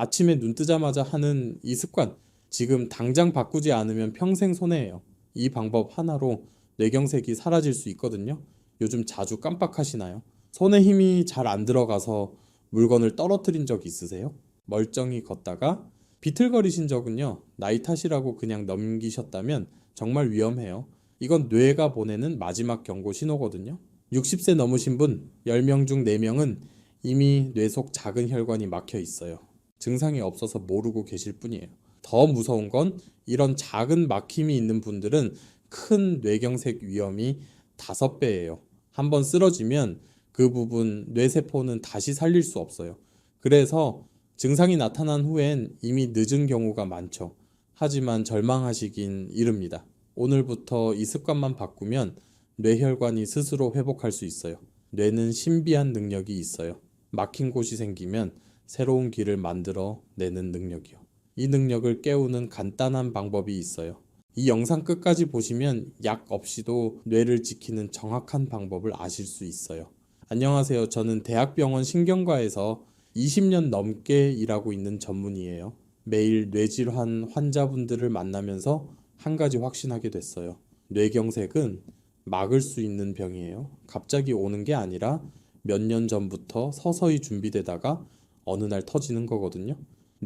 아침에 눈 뜨자마자 하는 이 습관, 지금 당장 바꾸지 않으면 평생 손해예요. 이 방법 하나로 뇌경색이 사라질 수 있거든요. 요즘 자주 깜빡하시나요? 손에 힘이 잘 안 들어가서 물건을 떨어뜨린 적 있으세요? 멀쩡히 걷다가 비틀거리신 적은요, 나이 탓이라고 그냥 넘기셨다면 정말 위험해요. 이건 뇌가 보내는 마지막 경고 신호거든요. 60세 넘으신 분 10명 중 4명은 이미 뇌 속 작은 혈관이 막혀 있어요. 증상이 없어서 모르고 계실 뿐이에요. 더 무서운 건 이런 작은 막힘이 있는 분들은 큰 뇌경색 위험이 5배예요. 한번 쓰러지면 그 부분 뇌세포는 다시 살릴 수 없어요. 그래서 증상이 나타난 후엔 이미 늦은 경우가 많죠. 하지만 절망하시긴 이릅니다. 오늘부터 이 습관만 바꾸면 뇌혈관이 스스로 회복할 수 있어요. 뇌는 신비한 능력이 있어요. 막힌 곳이 생기면 새로운 길을 만들어 내는 능력이요. 이 능력을 깨우는 간단한 방법이 있어요. 이 영상 끝까지 보시면 약 없이도 뇌를 지키는 정확한 방법을 아실 수 있어요. 안녕하세요. 저는 대학병원 신경과에서 20년 넘게 일하고 있는 전문의예요. 매일 뇌질환 환자분들을 만나면서 한 가지 확신하게 됐어요. 뇌경색은 막을 수 있는 병이에요. 갑자기 오는 게 아니라 몇 년 전부터 서서히 준비되다가 어느 날 터지는 거거든요.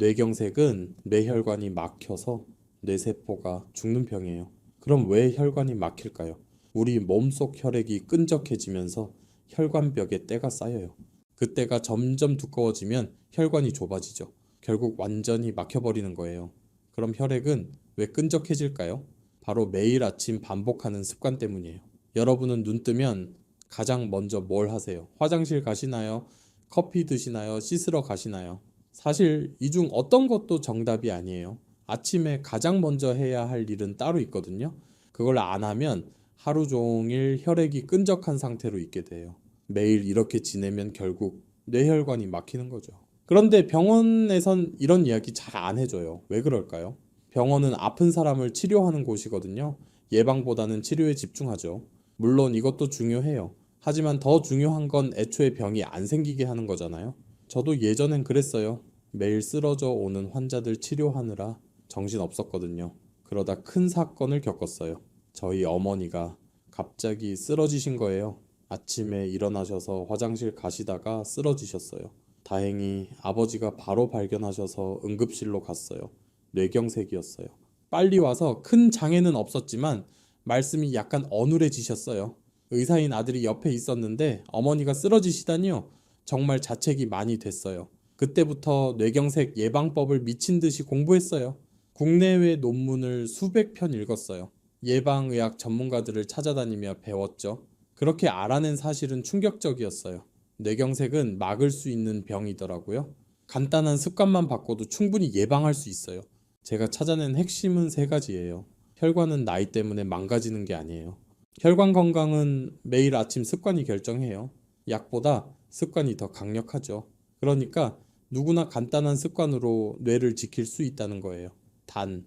뇌경색은 뇌혈관이 막혀서 뇌세포가 죽는 병이에요. 그럼 왜 혈관이 막힐까요? 우리 몸속 혈액이 끈적해지면서 혈관벽에 때가 쌓여요. 그 때가 점점 두꺼워지면 혈관이 좁아지죠. 결국 완전히 막혀버리는 거예요. 그럼 혈액은 왜 끈적해질까요? 바로 매일 아침 반복하는 습관 때문이에요. 여러분은 눈 뜨면 가장 먼저 뭘 하세요? 화장실 가시나요? 커피 드시나요? 씻으러 가시나요? 사실 이 중 어떤 것도 정답이 아니에요. 아침에 가장 먼저 해야 할 일은 따로 있거든요. 그걸 안 하면 하루 종일 혈액이 끈적한 상태로 있게 돼요. 매일 이렇게 지내면 결국 뇌혈관이 막히는 거죠. 그런데 병원에선 이런 이야기 잘 안 해줘요. 왜 그럴까요? 병원은 아픈 사람을 치료하는 곳이거든요. 예방보다는 치료에 집중하죠. 물론 이것도 중요해요. 하지만 더 중요한 건 애초에 병이 안 생기게 하는 거잖아요. 저도 예전엔 그랬어요. 매일 쓰러져 오는 환자들 치료하느라 정신 없었거든요. 그러다 큰 사건을 겪었어요. 저희 어머니가 갑자기 쓰러지신 거예요. 아침에 일어나셔서 화장실 가시다가 쓰러지셨어요. 다행히 아버지가 바로 발견하셔서 응급실로 갔어요. 뇌경색이었어요. 빨리 와서 큰 장애는 없었지만 말씀이 약간 어눌해지셨어요. 의사인 아들이 옆에 있었는데 어머니가 쓰러지시다니요. 정말 자책이 많이 됐어요. 그때부터 뇌경색 예방법을 미친 듯이 공부했어요. 국내외 논문을 수백 편 읽었어요. 예방의학 전문가들을 찾아다니며 배웠죠. 그렇게 알아낸 사실은 충격적이었어요. 뇌경색은 막을 수 있는 병이더라고요. 간단한 습관만 바꿔도 충분히 예방할 수 있어요. 제가 찾아낸 핵심은 3가지예요. 혈관은 나이 때문에 망가지는 게 아니에요. 혈관 건강은 매일 아침 습관이 결정해요. 약보다 습관이 더 강력하죠. 그러니까 누구나 간단한 습관으로 뇌를 지킬 수 있다는 거예요. 단,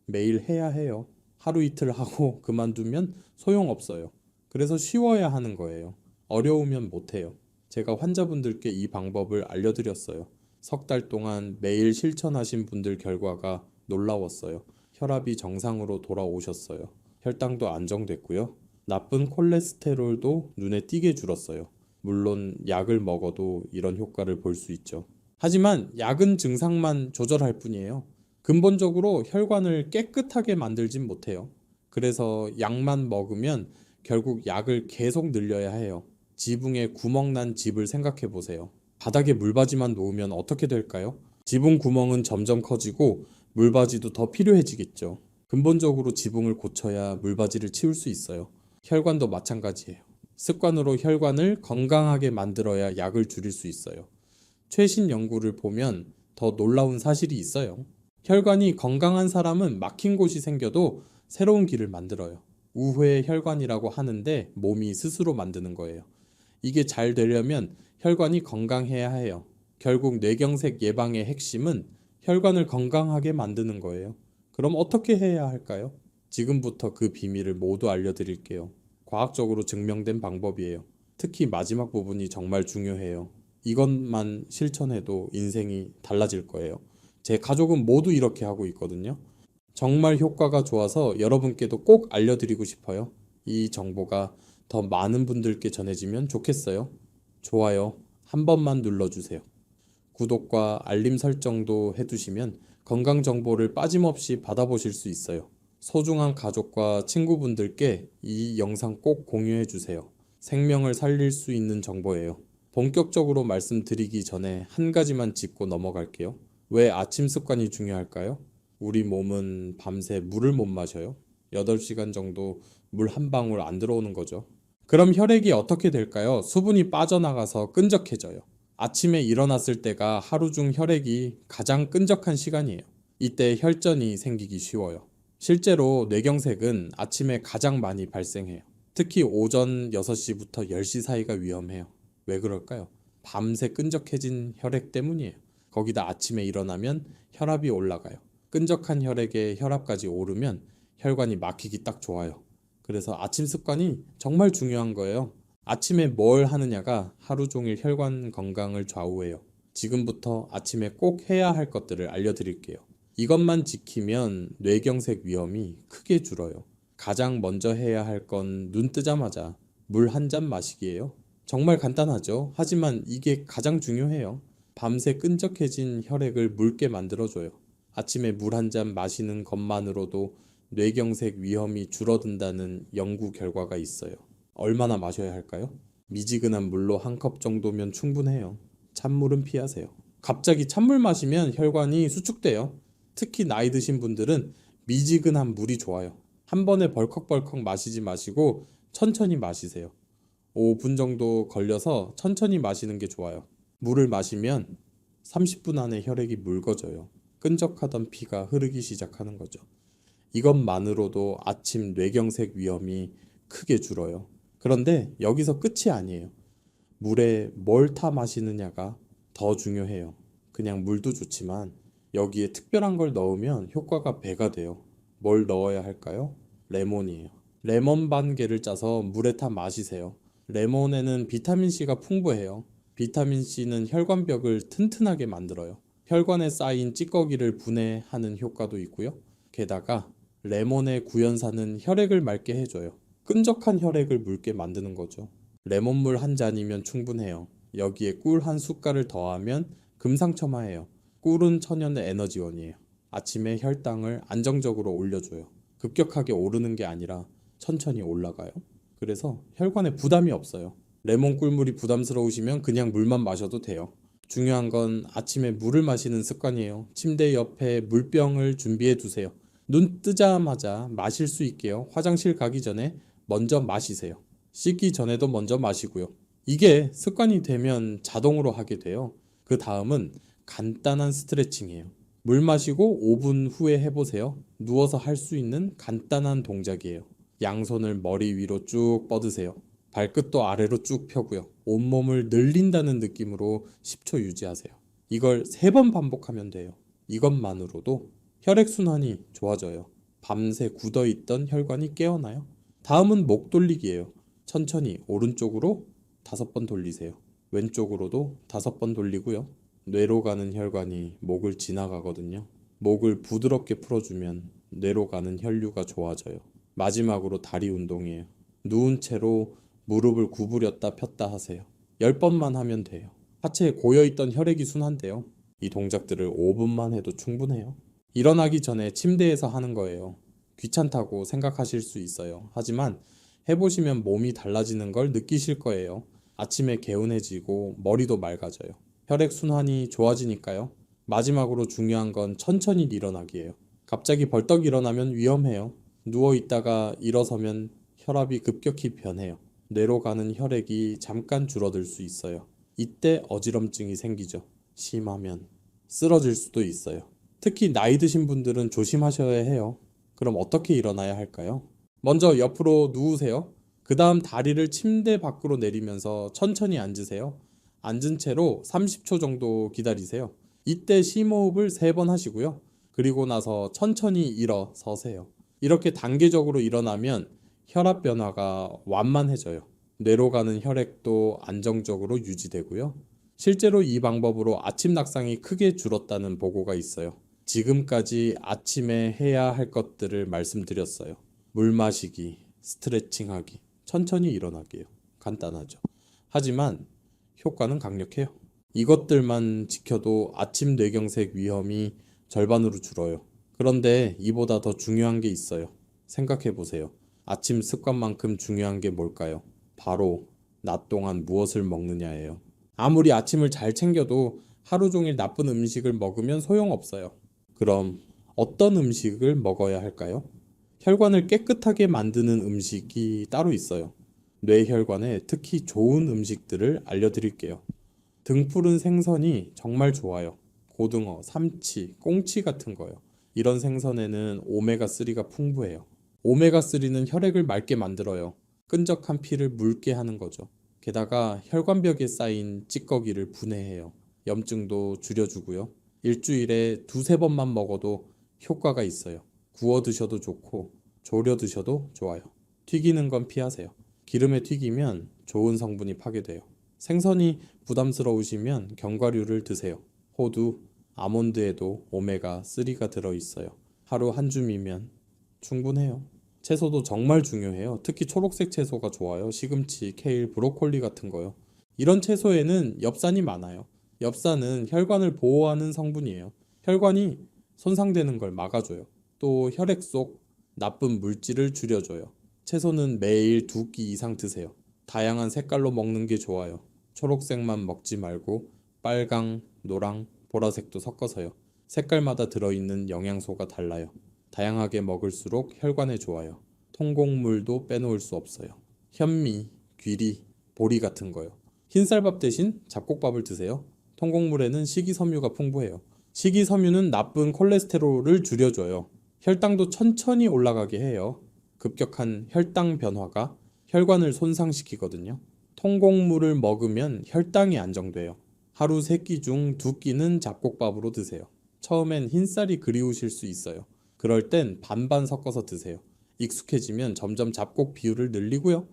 매일 해야 해요. 하루 이틀 하고 그만두면 소용없어요. 그래서 쉬워야 하는 거예요. 어려우면 못해요. 제가 환자분들께 이 방법을 알려드렸어요. 3달 동안 매일 실천하신 분들 결과가 놀라웠어요. 혈압이 정상으로 돌아오셨어요. 혈당도 안정됐고요. 나쁜 콜레스테롤도 눈에 띄게 줄었어요. 물론 약을 먹어도 이런 효과를 볼 수 있죠. 하지만 약은 증상만 조절할 뿐이에요. 근본적으로 혈관을 깨끗하게 만들진 못해요. 그래서 약만 먹으면 결국 약을 계속 늘려야 해요. 지붕에 구멍 난 집을 생각해 보세요. 바닥에 물바지만 놓으면 어떻게 될까요? 지붕 구멍은 점점 커지고 물바지도 더 필요해지겠죠. 근본적으로 지붕을 고쳐야 물바지를 치울 수 있어요. 혈관도 마찬가지예요. 습관으로 혈관을 건강하게 만들어야 약을 줄일 수 있어요. 최신 연구를 보면 더 놀라운 사실이 있어요. 혈관이 건강한 사람은 막힌 곳이 생겨도 새로운 길을 만들어요. 우회 혈관이라고 하는데 몸이 스스로 만드는 거예요. 이게 잘 되려면 혈관이 건강해야 해요. 결국 뇌경색 예방의 핵심은 혈관을 건강하게 만드는 거예요. 그럼 어떻게 해야 할까요? 지금부터 그 비밀을 모두 알려드릴게요. 과학적으로 증명된 방법이에요. 특히 마지막 부분이 정말 중요해요. 이것만 실천해도 인생이 달라질 거예요. 제 가족은 모두 이렇게 하고 있거든요. 정말 효과가 좋아서 여러분께도 꼭 알려드리고 싶어요. 이 정보가 더 많은 분들께 전해지면 좋겠어요. 좋아요 한 번만 눌러주세요. 구독과 알림 설정도 해두시면 건강 정보를 빠짐없이 받아보실 수 있어요. 소중한 가족과 친구분들께 이 영상 꼭 공유해 주세요. 생명을 살릴 수 있는 정보예요. 본격적으로 말씀드리기 전에 한 가지만 짚고 넘어갈게요. 왜 아침 습관이 중요할까요? 우리 몸은 밤새 물을 못 마셔요. 8시간 정도 물 한 방울 안 들어오는 거죠. 그럼 혈액이 어떻게 될까요? 수분이 빠져나가서 끈적해져요. 아침에 일어났을 때가 하루 중 혈액이 가장 끈적한 시간이에요. 이때 혈전이 생기기 쉬워요. 실제로 뇌경색은 아침에 가장 많이 발생해요. 특히 오전 6시부터 10시 사이가 위험해요. 왜 그럴까요? 밤새 끈적해진 혈액 때문이에요. 거기다 아침에 일어나면 혈압이 올라가요. 끈적한 혈액에 혈압까지 오르면 혈관이 막히기 딱 좋아요. 그래서 아침 습관이 정말 중요한 거예요. 아침에 뭘 하느냐가 하루 종일 혈관 건강을 좌우해요. 지금부터 아침에 꼭 해야 할 것들을 알려드릴게요. 이것만 지키면 뇌경색 위험이 크게 줄어요. 가장 먼저 해야 할 건 눈 뜨자마자 물 한 잔 마시기예요. 정말 간단하죠. 하지만 이게 가장 중요해요. 밤새 끈적해진 혈액을 묽게 만들어줘요. 아침에 물 한 잔 마시는 것만으로도 뇌경색 위험이 줄어든다는 연구 결과가 있어요. 얼마나 마셔야 할까요? 미지근한 물로 한 컵 정도면 충분해요. 찬물은 피하세요. 갑자기 찬물 마시면 혈관이 수축돼요. 특히 나이 드신 분들은 미지근한 물이 좋아요. 한 번에 벌컥벌컥 마시지 마시고 천천히 마시세요. 5분 정도 걸려서 천천히 마시는 게 좋아요. 물을 마시면 30분 안에 혈액이 묽어져요. 끈적하던 피가 흐르기 시작하는 거죠. 이것만으로도 아침 뇌경색 위험이 크게 줄어요. 그런데 여기서 끝이 아니에요. 물에 뭘 타 마시느냐가 더 중요해요. 그냥 물도 좋지만 여기에 특별한 걸 넣으면 효과가 배가 돼요. 뭘 넣어야 할까요? 레몬이에요. 레몬 반 개를 짜서 물에 타 마시세요. 레몬에는 비타민C가 풍부해요. 비타민C는 혈관벽을 튼튼하게 만들어요. 혈관에 쌓인 찌꺼기를 분해하는 효과도 있고요. 게다가 레몬의 구연산은 혈액을 맑게 해줘요. 끈적한 혈액을 묽게 만드는 거죠. 레몬물 한 잔이면 충분해요. 여기에 꿀 한 숟갈을 더하면 금상첨화예요. 꿀은 천연의 에너지원이에요. 아침에 혈당을 안정적으로 올려줘요. 급격하게 오르는 게 아니라 천천히 올라가요. 그래서 혈관에 부담이 없어요. 레몬 꿀물이 부담스러우시면 그냥 물만 마셔도 돼요. 중요한 건 아침에 물을 마시는 습관이에요. 침대 옆에 물병을 준비해 두세요. 눈 뜨자마자 마실 수 있게요. 화장실 가기 전에 먼저 마시세요. 씻기 전에도 먼저 마시고요. 이게 습관이 되면 자동으로 하게 돼요. 그 다음은 간단한 스트레칭이에요. 물 마시고 5분 후에 해보세요. 누워서 할 수 있는 간단한 동작이에요. 양손을 머리 위로 쭉 뻗으세요. 발끝도 아래로 쭉 펴고요. 온몸을 늘린다는 느낌으로 10초 유지하세요. 이걸 3번 반복하면 돼요. 이것만으로도 혈액순환이 좋아져요. 밤새 굳어있던 혈관이 깨어나요. 다음은 목 돌리기예요. 천천히 오른쪽으로 5번 돌리세요. 왼쪽으로도 5번 돌리고요. 뇌로 가는 혈관이 목을 지나가거든요. 목을 부드럽게 풀어주면 뇌로 가는 혈류가 좋아져요. 마지막으로 다리 운동이에요. 누운 채로 무릎을 구부렸다 폈다 하세요. 10번만 하면 돼요. 하체에 고여있던 혈액이 순환돼요. 이 동작들을 5분만 해도 충분해요. 일어나기 전에 침대에서 하는 거예요. 귀찮다고 생각하실 수 있어요. 하지만 해보시면 몸이 달라지는 걸 느끼실 거예요. 아침에 개운해지고 머리도 맑아져요. 혈액순환이 좋아지니까요. 마지막으로 중요한 건 천천히 일어나기예요. 갑자기 벌떡 일어나면 위험해요. 누워있다가 일어서면 혈압이 급격히 변해요. 뇌로 가는 혈액이 잠깐 줄어들 수 있어요. 이때 어지럼증이 생기죠. 심하면 쓰러질 수도 있어요. 특히 나이 드신 분들은 조심하셔야 해요. 그럼 어떻게 일어나야 할까요? 먼저 옆으로 누우세요. 그 다음 다리를 침대 밖으로 내리면서 천천히 앉으세요. 앉은 채로 30초 정도 기다리세요. 이때 심호흡을 3번 하시고요. 그리고 나서 천천히 일어서세요. 이렇게 단계적으로 일어나면 혈압 변화가 완만해져요. 뇌로 가는 혈액도 안정적으로 유지되고요. 실제로 이 방법으로 아침 낙상이 크게 줄었다는 보고가 있어요. 지금까지 아침에 해야 할 것들을 말씀드렸어요. 물 마시기, 스트레칭하기, 천천히 일어나기요. 간단하죠. 하지만 효과는 강력해요. 이것들만 지켜도 아침 뇌경색 위험이 절반으로 줄어요. 그런데 이보다 더 중요한 게 있어요. 생각해 보세요. 아침 습관만큼 중요한 게 뭘까요? 바로 낮 동안 무엇을 먹느냐예요. 아무리 아침을 잘 챙겨도 하루 종일 나쁜 음식을 먹으면 소용없어요. 그럼 어떤 음식을 먹어야 할까요? 혈관을 깨끗하게 만드는 음식이 따로 있어요. 뇌혈관에 특히 좋은 음식들을 알려드릴게요. 등푸른 생선이 정말 좋아요. 고등어, 삼치, 꽁치 같은 거요. 이런 생선에는 오메가3가 풍부해요. 오메가3는 혈액을 맑게 만들어요. 끈적한 피를 묽게 하는 거죠. 게다가 혈관벽에 쌓인 찌꺼기를 분해해요. 염증도 줄여주고요. 일주일에 두세 번만 먹어도 효과가 있어요. 구워 드셔도 좋고 졸여 드셔도 좋아요. 튀기는 건 피하세요. 기름에 튀기면 좋은 성분이 파괴돼요. 생선이 부담스러우시면 견과류를 드세요. 호두, 아몬드에도 오메가3가 들어있어요. 하루 한 줌이면 충분해요. 채소도 정말 중요해요. 특히 초록색 채소가 좋아요. 시금치, 케일, 브로콜리 같은 거요. 이런 채소에는 엽산이 많아요. 엽산은 혈관을 보호하는 성분이에요. 혈관이 손상되는 걸 막아줘요. 또 혈액 속 나쁜 물질을 줄여줘요. 채소는 매일 2끼 이상 드세요. 다양한 색깔로 먹는 게 좋아요. 초록색만 먹지 말고 빨강, 노랑, 보라색도 섞어서요. 색깔마다 들어있는 영양소가 달라요. 다양하게 먹을수록 혈관에 좋아요. 통곡물도 빼놓을 수 없어요. 현미, 귀리, 보리 같은 거요. 흰쌀밥 대신 잡곡밥을 드세요. 통곡물에는 식이섬유가 풍부해요. 식이섬유는 나쁜 콜레스테롤을 줄여줘요. 혈당도 천천히 올라가게 해요. 급격한 혈당 변화가 혈관을 손상시키거든요. 통곡물을 먹으면 혈당이 안정돼요. 하루 3끼 중 2끼는 잡곡밥으로 드세요. 처음엔 흰쌀이 그리우실 수 있어요. 그럴 땐 반반 섞어서 드세요. 익숙해지면 점점 잡곡 비율을 늘리고요.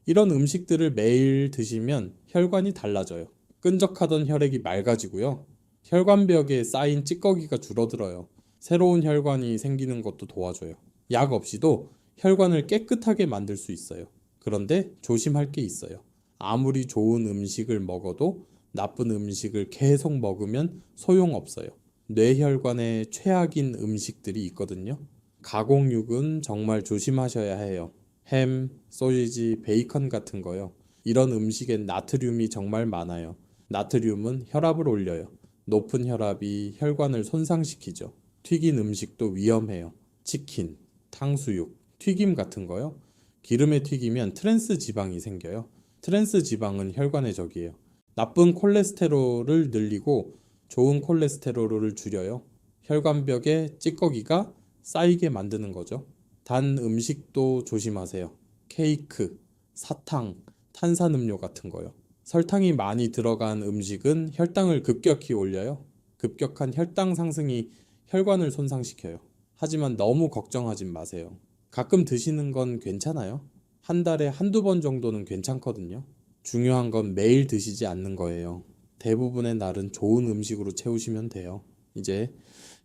이런 음식들을 매일 드시면 혈관이 달라져요. 끈적하던 혈액이 맑아지고요. 혈관벽에 쌓인 찌꺼기가 줄어들어요. 새로운 혈관이 생기는 것도 도와줘요. 약 없이도 혈관을 깨끗하게 만들 수 있어요. 그런데 조심할 게 있어요. 아무리 좋은 음식을 먹어도 나쁜 음식을 계속 먹으면 소용없어요. 뇌혈관에 최악인 음식들이 있거든요. 가공육은 정말 조심하셔야 해요. 햄, 소시지, 베이컨 같은 거요. 이런 음식엔 나트륨이 정말 많아요. 나트륨은 혈압을 올려요. 높은 혈압이 혈관을 손상시키죠. 튀긴 음식도 위험해요. 치킨, 탕수육, 튀김 같은 거요. 기름에 튀기면 트랜스 지방이 생겨요. 트랜스 지방은 혈관의 적이에요. 나쁜 콜레스테롤을 늘리고 좋은 콜레스테롤을 줄여요. 혈관벽에 찌꺼기가 쌓이게 만드는 거죠. 단 음식도 조심하세요. 케이크, 사탕, 탄산음료 같은 거요. 설탕이 많이 들어간 음식은 혈당을 급격히 올려요. 급격한 혈당 상승이 혈관을 손상시켜요. 하지만 너무 걱정하진 마세요. 가끔 드시는 건 괜찮아요. 한 달에 한두 번 정도는 괜찮거든요. 중요한 건 매일 드시지 않는 거예요. 대부분의 날은 좋은 음식으로 채우시면 돼요. 이제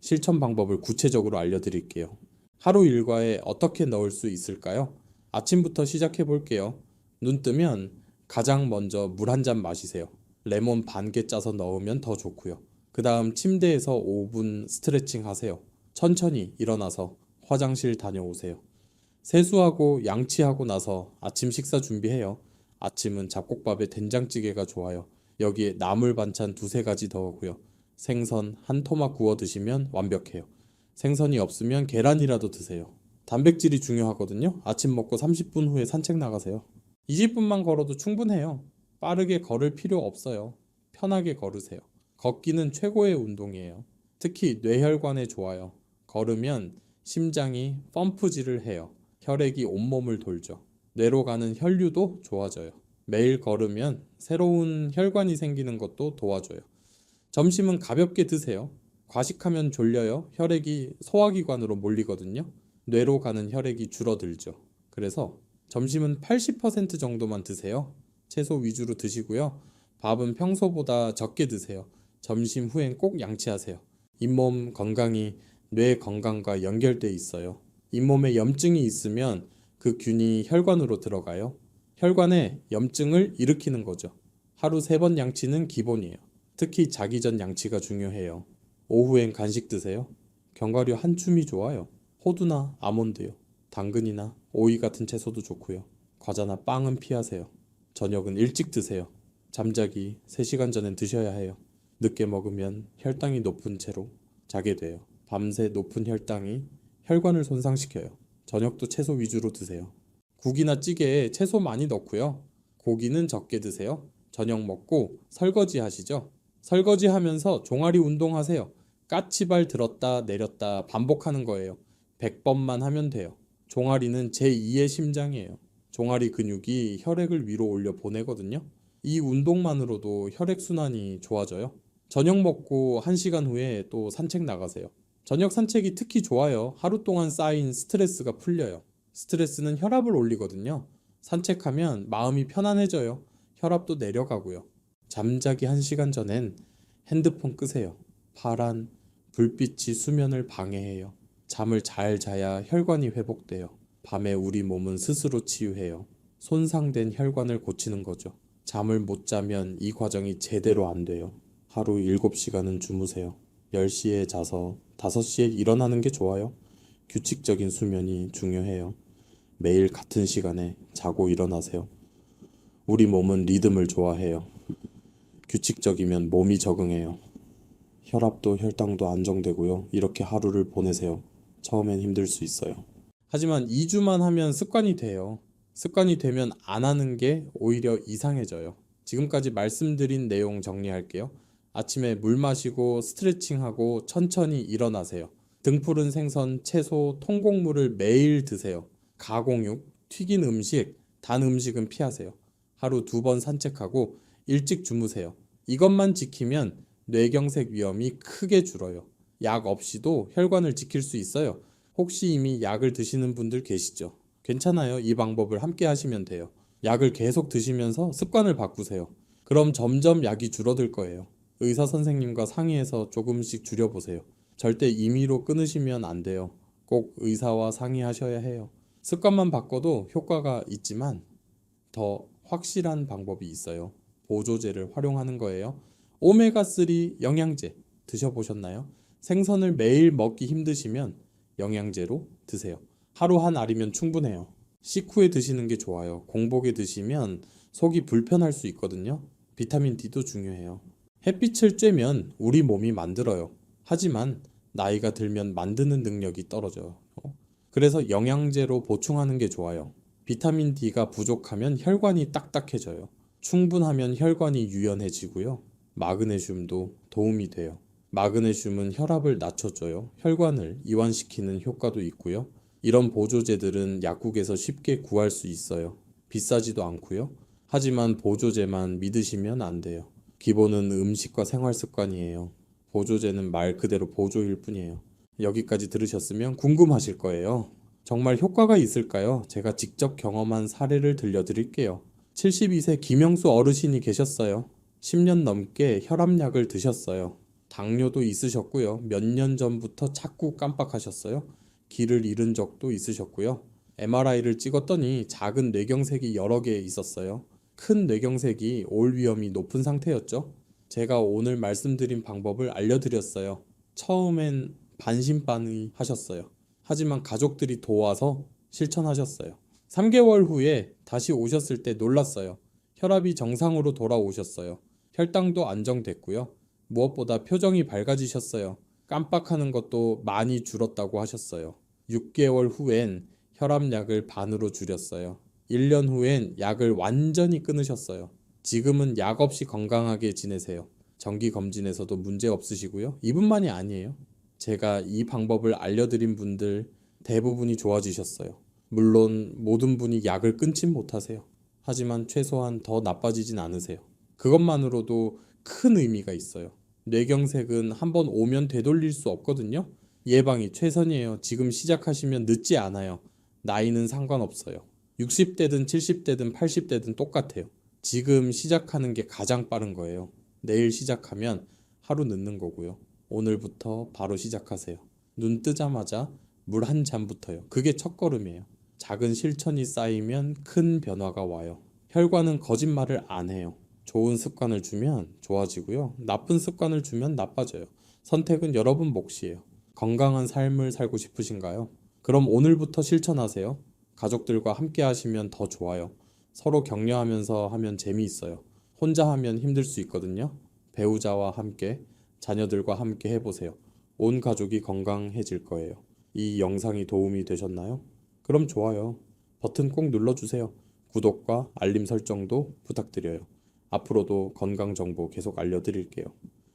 실천 방법을 구체적으로 알려드릴게요. 하루 일과에 어떻게 넣을 수 있을까요? 아침부터 시작해 볼게요. 눈 뜨면 가장 먼저 물 한 잔 마시세요. 레몬 반 개 짜서 넣으면 더 좋고요. 그 다음 침대에서 5분 스트레칭 하세요. 천천히 일어나서 화장실 다녀오세요. 세수하고 양치하고 나서 아침 식사 준비해요. 아침은 잡곡밥에 된장찌개가 좋아요. 여기에 나물 반찬 2~3가지 더하고요. 생선 한 토막 구워 드시면 완벽해요. 생선이 없으면 계란이라도 드세요. 단백질이 중요하거든요. 아침 먹고 30분 후에 산책 나가세요. 20분만 걸어도 충분해요. 빠르게 걸을 필요 없어요. 편하게 걸으세요. 걷기는 최고의 운동이에요. 특히 뇌혈관에 좋아요. 걸으면 심장이 펌프질을 해요. 혈액이 온몸을 돌죠. 뇌로 가는 혈류도 좋아져요. 매일 걸으면 새로운 혈관이 생기는 것도 도와줘요. 점심은 가볍게 드세요. 과식하면 졸려요. 혈액이 소화기관으로 몰리거든요. 뇌로 가는 혈액이 줄어들죠. 그래서 점심은 80% 정도만 드세요. 채소 위주로 드시고요. 밥은 평소보다 적게 드세요. 점심 후엔 꼭 양치하세요. 잇몸 건강이 뇌 건강과 연결돼 있어요. 잇몸에 염증이 있으면 그 균이 혈관으로 들어가요. 혈관에 염증을 일으키는 거죠. 하루 3번 양치는 기본이에요. 특히 자기 전 양치가 중요해요. 오후엔 간식 드세요. 견과류 한 줌이 좋아요. 호두나 아몬드요. 당근이나 오이 같은 채소도 좋고요. 과자나 빵은 피하세요. 저녁은 일찍 드세요. 잠자기 3시간 전엔 드셔야 해요. 늦게 먹으면 혈당이 높은 채로 자게 돼요. 밤새 높은 혈당이 혈관을 손상시켜요. 저녁도 채소 위주로 드세요. 국이나 찌개에 채소 많이 넣고요. 고기는 적게 드세요. 저녁 먹고 설거지 하시죠. 설거지 하면서 종아리 운동하세요. 까치발 들었다 내렸다 반복하는 거예요. 100번만 하면 돼요. 종아리는 제2의 심장이에요. 종아리 근육이 혈액을 위로 올려 보내거든요. 이 운동만으로도 혈액순환이 좋아져요. 저녁 먹고 1시간 후에 또 산책 나가세요. 저녁 산책이 특히 좋아요. 하루 동안 쌓인 스트레스가 풀려요. 스트레스는 혈압을 올리거든요. 산책하면 마음이 편안해져요. 혈압도 내려가고요. 잠자기 1시간 전엔 핸드폰 끄세요. 파란 불빛이 수면을 방해해요. 잠을 잘 자야 혈관이 회복돼요. 밤에 우리 몸은 스스로 치유해요. 손상된 혈관을 고치는 거죠. 잠을 못 자면 이 과정이 제대로 안 돼요. 하루 7시간은 주무세요. 10시에 자서 5시에 일어나는 게 좋아요. 규칙적인 수면이 중요해요. 매일 같은 시간에 자고 일어나세요. 우리 몸은 리듬을 좋아해요. 규칙적이면 몸이 적응해요. 혈압도 혈당도 안정되고요. 이렇게 하루를 보내세요. 처음엔 힘들 수 있어요. 하지만 2주만 하면 습관이 돼요. 습관이 되면 안 하는 게 오히려 이상해져요. 지금까지 말씀드린 내용 정리할게요. 아침에 물 마시고 스트레칭하고 천천히 일어나세요. 등푸른 생선, 채소, 통곡물을 매일 드세요. 가공육, 튀긴 음식, 단 음식은 피하세요. 하루 2번 산책하고 일찍 주무세요. 이것만 지키면 뇌경색 위험이 크게 줄어요. 약 없이도 혈관을 지킬 수 있어요. 혹시 이미 약을 드시는 분들 계시죠? 괜찮아요. 이 방법을 함께 하시면 돼요. 약을 계속 드시면서 습관을 바꾸세요. 그럼 점점 약이 줄어들 거예요. 의사 선생님과 상의해서 조금씩 줄여보세요. 절대 임의로 끊으시면 안 돼요. 꼭 의사와 상의하셔야 해요. 습관만 바꿔도 효과가 있지만 더 확실한 방법이 있어요. 보조제를 활용하는 거예요. 오메가3 영양제 드셔보셨나요? 생선을 매일 먹기 힘드시면 영양제로 드세요. 하루 한 알이면 충분해요. 식후에 드시는 게 좋아요. 공복에 드시면 속이 불편할 수 있거든요. 비타민 D도 중요해요. 햇빛을 쬐면 우리 몸이 만들어요. 하지만 나이가 들면 만드는 능력이 떨어져요. 그래서 영양제로 보충하는 게 좋아요. 비타민 D가 부족하면 혈관이 딱딱해져요. 충분하면 혈관이 유연해지고요. 마그네슘도 도움이 돼요. 마그네슘은 혈압을 낮춰줘요. 혈관을 이완시키는 효과도 있고요. 이런 보조제들은 약국에서 쉽게 구할 수 있어요. 비싸지도 않고요. 하지만 보조제만 믿으시면 안 돼요. 기본은 음식과 생활 습관이에요. 보조제는 말 그대로 보조일 뿐이에요. 여기까지 들으셨으면 궁금하실 거예요. 정말 효과가 있을까요? 제가 직접 경험한 사례를 들려드릴게요. 72세 김영수 어르신이 계셨어요. 10년 넘게 혈압약을 드셨어요. 당뇨도 있으셨고요. 몇 년 전부터 자꾸 깜빡하셨어요. 길을 잃은 적도 있으셨고요. MRI를 찍었더니 작은 뇌경색이 여러 개 있었어요. 큰 뇌경색이 올 위험이 높은 상태였죠. 제가 오늘 말씀드린 방법을 알려드렸어요. 처음엔 반신반의 하셨어요. 하지만 가족들이 도와서 실천하셨어요. 3개월 후에 다시 오셨을 때 놀랐어요. 혈압이 정상으로 돌아오셨어요. 혈당도 안정됐고요. 무엇보다 표정이 밝아지셨어요. 깜빡하는 것도 많이 줄었다고 하셨어요. 6개월 후엔 혈압약을 반으로 줄였어요. 1년 후엔 약을 완전히 끊으셨어요. 지금은 약 없이 건강하게 지내세요. 정기검진에서도 문제 없으시고요. 이분만이 아니에요. 제가 이 방법을 알려드린 분들 대부분이 좋아지셨어요. 물론 모든 분이 약을 끊진 못하세요. 하지만 최소한 더 나빠지진 않으세요. 그것만으로도 큰 의미가 있어요. 뇌경색은 한번 오면 되돌릴 수 없거든요. 예방이 최선이에요. 지금 시작하시면 늦지 않아요. 나이는 상관없어요. 60대든 70대든 80대든 똑같아요. 지금 시작하는 게 가장 빠른 거예요. 내일 시작하면 하루 늦는 거고요. 오늘부터 바로 시작하세요. 눈 뜨자마자 물 한 잔부터요. 그게 첫걸음이에요. 작은 실천이 쌓이면 큰 변화가 와요. 혈관은 거짓말을 안 해요. 좋은 습관을 주면 좋아지고요. 나쁜 습관을 주면 나빠져요. 선택은 여러분 몫이에요. 건강한 삶을 살고 싶으신가요? 그럼 오늘부터 실천하세요. 가족들과 함께 하시면 더 좋아요. 서로 격려하면서 하면 재미있어요. 혼자 하면 힘들 수 있거든요. 배우자와 함께, 자녀들과 함께 해보세요. 온 가족이 건강해질 거예요. 이 영상이 도움이 되셨나요? 그럼 좋아요. 버튼 꼭 눌러주세요. 구독과 알림 설정도 부탁드려요. 앞으로도 건강 정보 계속 알려드릴게요.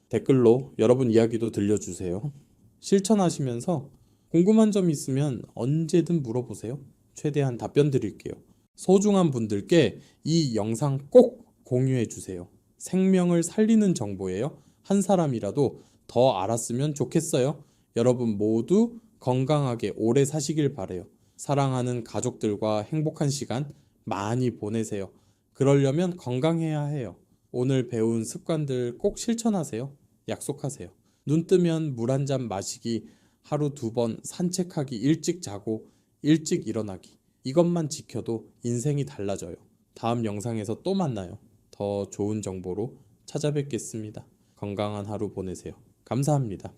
댓글로 여러분 이야기도 들려주세요. 실천하시면서 궁금한 점 있으면 언제든 물어보세요. 최대한 답변 드릴게요. 소중한 분들께 이 영상 꼭 공유해 주세요. 생명을 살리는 정보예요. 한 사람이라도 더 알았으면 좋겠어요. 여러분 모두 건강하게 오래 사시길 바래요. 사랑하는 가족들과 행복한 시간 많이 보내세요. 그러려면 건강해야 해요. 오늘 배운 습관들 꼭 실천하세요. 약속하세요. 눈 뜨면 물 한 잔 마시기, 하루 2번 산책하기, 일찍 자고 일찍 일어나기. 이것만 지켜도 인생이 달라져요. 다음 영상에서 또 만나요. 더 좋은 정보로 찾아뵙겠습니다. 건강한 하루 보내세요. 감사합니다.